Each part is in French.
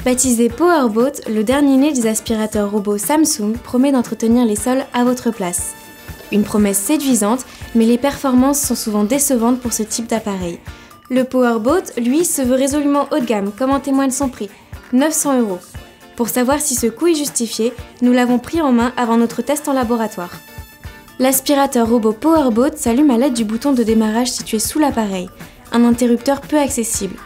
Baptisé Powerbot, le dernier né des aspirateurs robots Samsung promet d'entretenir les sols à votre place. Une promesse séduisante, mais les performances sont souvent décevantes pour ce type d'appareil. Le Powerbot, lui, se veut résolument haut de gamme, comme en témoigne son prix, 900 €. Pour savoir si ce coût est justifié, nous l'avons pris en main avant notre test en laboratoire. L'aspirateur robot Powerbot s'allume à l'aide du bouton de démarrage situé sous l'appareil, un interrupteur peu accessible.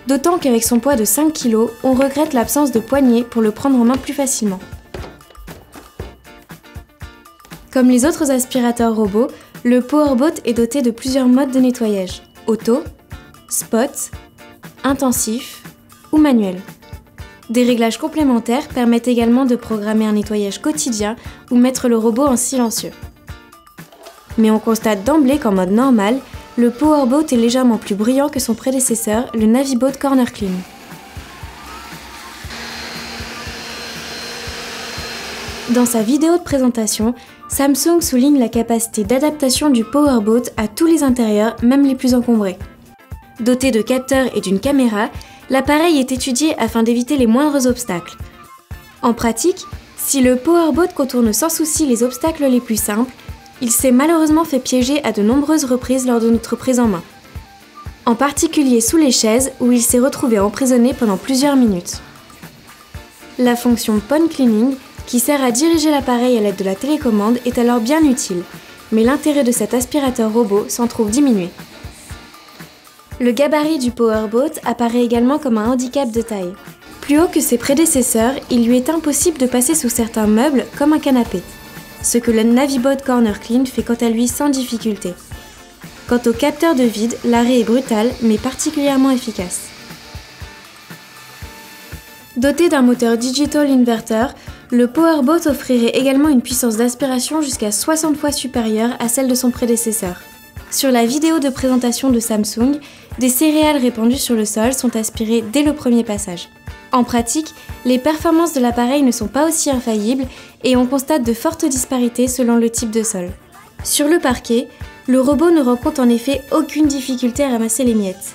D'autant qu'avec son poids de 5 kg, on regrette l'absence de poignée pour le prendre en main plus facilement. Comme les autres aspirateurs robots, le Powerbot est doté de plusieurs modes de nettoyage: auto, spot, intensif ou manuel. Des réglages complémentaires permettent également de programmer un nettoyage quotidien ou mettre le robot en silencieux. Mais on constate d'emblée qu'en mode normal, le Powerbot est légèrement plus bruyant que son prédécesseur, le Navibot Corner Clean. Dans sa vidéo de présentation, Samsung souligne la capacité d'adaptation du Powerbot à tous les intérieurs, même les plus encombrés. Doté de capteurs et d'une caméra, l'appareil est étudié afin d'éviter les moindres obstacles. En pratique, si le Powerbot contourne sans souci les obstacles les plus simples, il s'est malheureusement fait piéger à de nombreuses reprises lors de notre prise en main. En particulier sous les chaises où il s'est retrouvé emprisonné pendant plusieurs minutes. La fonction Pond Cleaning, qui sert à diriger l'appareil à l'aide de la télécommande, est alors bien utile, mais l'intérêt de cet aspirateur robot s'en trouve diminué. Le gabarit du Powerbot apparaît également comme un handicap de taille. Plus haut que ses prédécesseurs, il lui est impossible de passer sous certains meubles comme un canapé, ce que le Navibot Corner Clean fait quant à lui sans difficulté. Quant au capteur de vide, l'arrêt est brutal mais particulièrement efficace. Doté d'un moteur Digital Inverter, le Powerbot offrirait également une puissance d'aspiration jusqu'à 60 fois supérieure à celle de son prédécesseur. Sur la vidéo de présentation de Samsung, des céréales répandues sur le sol sont aspirées dès le premier passage. En pratique, les performances de l'appareil ne sont pas aussi infaillibles et on constate de fortes disparités selon le type de sol. Sur le parquet, le robot ne rencontre en effet aucune difficulté à ramasser les miettes.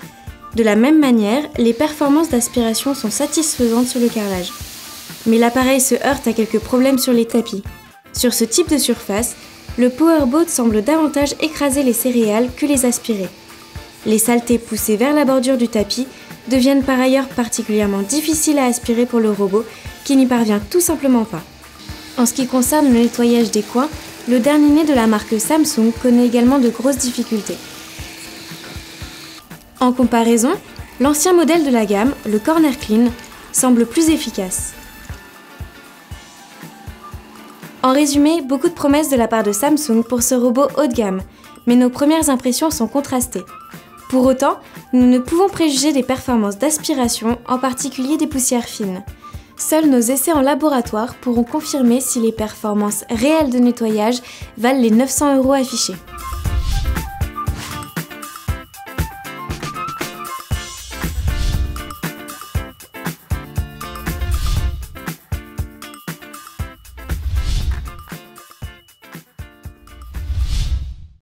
De la même manière, les performances d'aspiration sont satisfaisantes sur le carrelage. Mais l'appareil se heurte à quelques problèmes sur les tapis. Sur ce type de surface, le Powerbot semble davantage écraser les céréales que les aspirer. Les saletés poussées vers la bordure du tapis deviennent par ailleurs particulièrement difficiles à aspirer pour le robot qui n'y parvient tout simplement pas. En ce qui concerne le nettoyage des coins, le dernier né de la marque Samsung connaît également de grosses difficultés. En comparaison, l'ancien modèle de la gamme, le Corner Clean, semble plus efficace. En résumé, beaucoup de promesses de la part de Samsung pour ce robot haut de gamme, mais nos premières impressions sont contrastées. Pour autant, nous ne pouvons préjuger des performances d'aspiration, en particulier des poussières fines. Seuls nos essais en laboratoire pourront confirmer si les performances réelles de nettoyage valent les 900 € affichés.